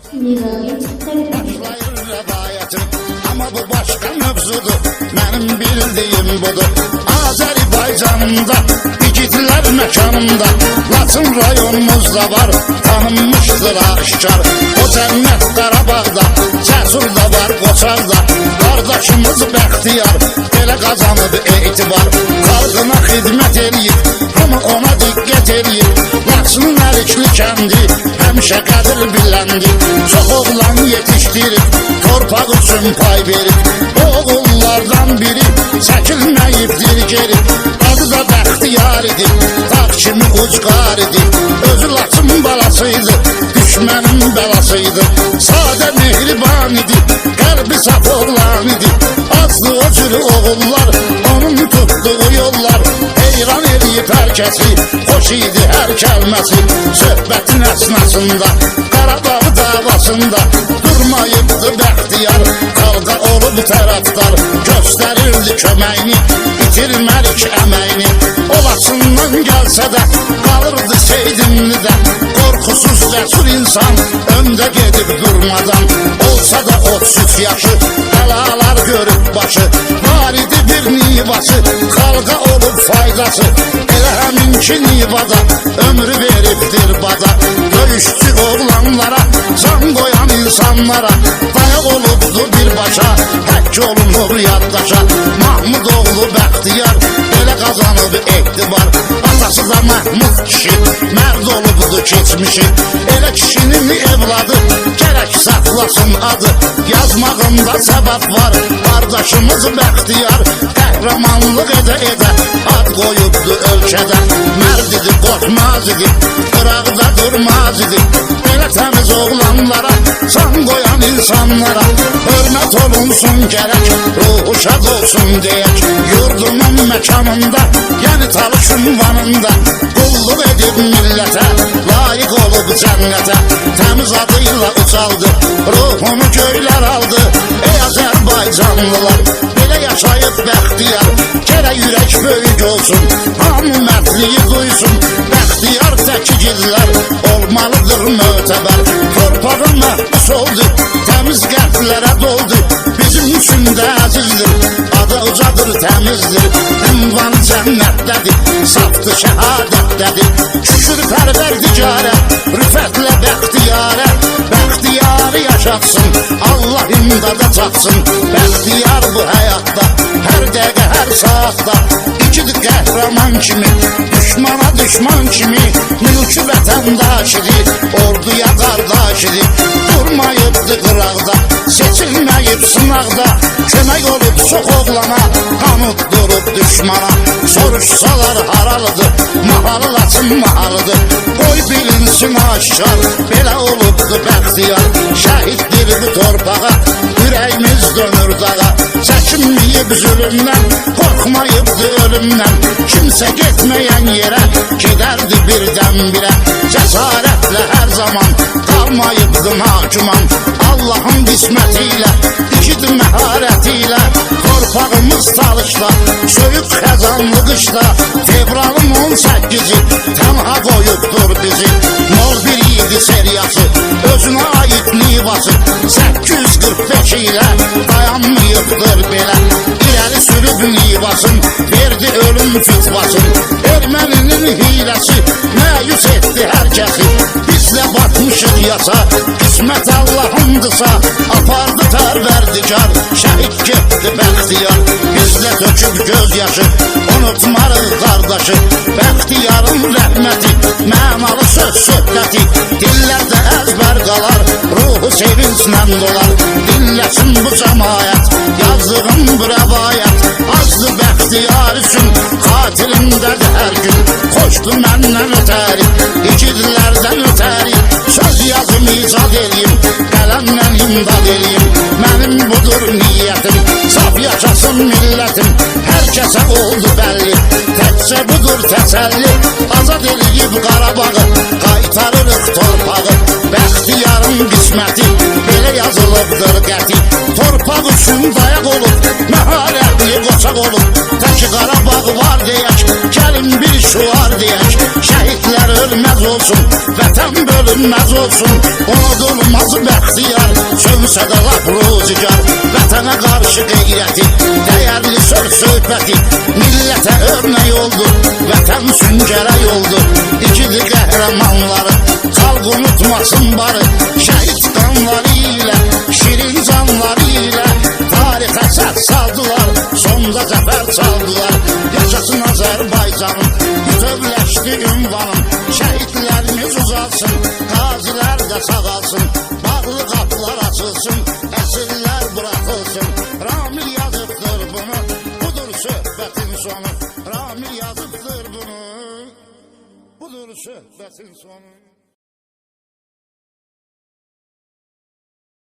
Başlayır rəvayətim, amma bu başqa mövzudur. Mənim bildiyim budur. Azərbaycanımda, igidlər məkanımda, Laçın rayonumuzda var, tanınmışdır aşkar. O cənnət Qarabağda, Cəsur da var Qoçarda. Qardaşımız Bəxtiyar, belə qazanıb etibar. Xalqına xidmət eləyib, amma ona diqqət eləyib. Laçının Ərikli kəndi, həmişə qədir biləndi. Çox oğlan yetişdirib, torpaq üçün pay verib. Oğullardan biri çəkilməyibdir geri. Adı da Bəxtiyar idi, dağ kimi ucqar idi. Özü Laçın balasıydı, düşmənin bəlasıydı. Sadə mehriban idi, qəlbi saf oğlan idi. Azdı o cür oğullar, onun tutduğu yollar. Heyran eləyib hər kəsi, xoş idi hər kəlməsi. Söhbətin əsnasında, Qarabağ davasında durmayıbdı Bəxtiyar. Xalqa olub tərəfdar, göstərirdi köməyini, itirmərik əməyini. O Laçından gəlsə də, qalırdı Seydimlidə. Qorxusuz cəsur insan, öndə gedib durmadan. Olsa da 33 yaşı, bəlalar görüb başı. Var idi bir nivası, xalqa olub faydası. Elə həminki nivada, ömrü veribdir bada. Döyüşçü oğlanlara, can qoyan insanlara, dayaq olubdu birbaşa, həkk olunur yaddaşa. Mahmud oğlu Bəxtiyar, belə qazanıb etibar. Atası da Məhmud kişi, mərd olubdu keçmişi. Elə kişinin evladı, gərək saxlasın adı. Yazmağında səbəb var, qardaşımız Bəxtiyar. Qəhrəmanlıq edə-edə, ad qoyubdu ölkədə. Mərd idi, qorxmaz idi, qıraqda durmaz idi. Belə təmiz oğlanlara, can qoyan insanlara hörmət olunsun gərək, ruhu şad olsun deyək. Yurdumun məkanında, yəni Talış ünvanında qulluq edib millətə, layiq olub cənnətə. Təmiz adıyla ucaldı, ruhunu göylər aldı. Ey Azərbaycanlılar, belə yaşayıb Bəxtiyar. Gərək ürək böyük olsun, hamı mərdliyi duysun. Bəxtiyar təkigidlər olmalıdır mötəbər. Torpağı məhbus oldu, təmiz qəlblərə doldu. Bizim üçün də əzizdir, adı ucadır, təmizdir. Ünvanı cənnətdədir, safdı şəhadətdədir. Şükür pərverdigarə, rüfətlə Bəxtiyarə. Bəxtiyarı yaşatsın, Allah imdada çatsın. Bəxtiyar bu həyatda, hər dəqiqə, hər saatda İkidi qəhrəman kimi, düşmana düşman kimi. Mülkü vətəndaş idi, orduya qardaş idi. Durmayıbdı qıraqda, seçilməyib sınaqda. Kömək olub çox oğlana, hamut durub düşmana. Soruşsalar haralıdır, mahalı Laçın mahalıdır. Qoy bilinsin aşkar, belə olubdu Bəxtiyar. Şəhiddir bu torpağa, ürəyimiz dönür dağa. Çəkinməyib zülümdən, qorxmayıbdı ölümdən. Kimsə getməyən yerə, gedərdi birdən-birə. Cəsarətlə hər zaman, qalmayıbdı mahkuman. Allahın qisməti ilə, ikid məharəti ilə. Torpağımız Talışda, soyuq xəzanlı qışda. Fevralın 18-i, tənha qoyubdur bizi. Mor bir idi seriyası, özünə aid nivası. 845 ilə dayanmayıbdır belə. İləri sürüb nivasın, verdi ölüm fitvasın. Erməninin hiləsi, məyus etdi hər kəsi. Bizlə batmışıq yasa, qismət Allahındısa. Apardı pərverdigar, şəhid getdi Bəxtiyar. Bizlə töküb göz yaşı, unutmarıq qardaşı. Bəxtiyarın rəhməti, mənalı söz söhbəti. Dillərdə əzbər qalar, ruhu sevinclə dolar. Dinləsin bu cəmayət, yazdığım bu rəvayət. Azdı Bəxtiyar üçün, xatirimdədir hər gün. Xoşdu məndən ötəri, ikidlərdən ötəri. Söz yazım icad eləyim, qələmlə imdad eləyim. Mənim budur niyyətim, saf yaşasın millətim. Hər kəsə oldu bəlli, təkcə budur təsəlli. Azad eləyib Qarabağı, qaytarırıq torpağı. Bəxtiyarın qisməti, belə yazılıbdır qəti. Torpaq üçün dayaq olub, məharətli qoçaq olub. Təki Qarabağ var deyək, gəlin bir şuar deyək. Şəhidlər ölməz olsun, vətən bölünməz olsun. Unudulmaz bəxtiyar, sövsə də laf ruzigar. Vətənə qarşı qeyrəti, dəyərli söz söhbəti, millətə örnək oldu, vətən süngərək oldu. İkili qəhrəmanları, xalq unutmasın barı, şəhid qanları ilə, şirin canları ilə tarixə səs saldılar, sonda zəfər çaldılar. Yaşasın Azərbaycanın, bütövləşdi ünvanın, şəhidlərimiz uzalsın, qazilər də sağalsın, bağlı qapılar açılsın, əsirlər buraxılsın. Ramil yazıbdır bunu, budur söhbətin sonu. Ramil yazıbdır bunu, budur söhbətin sonu.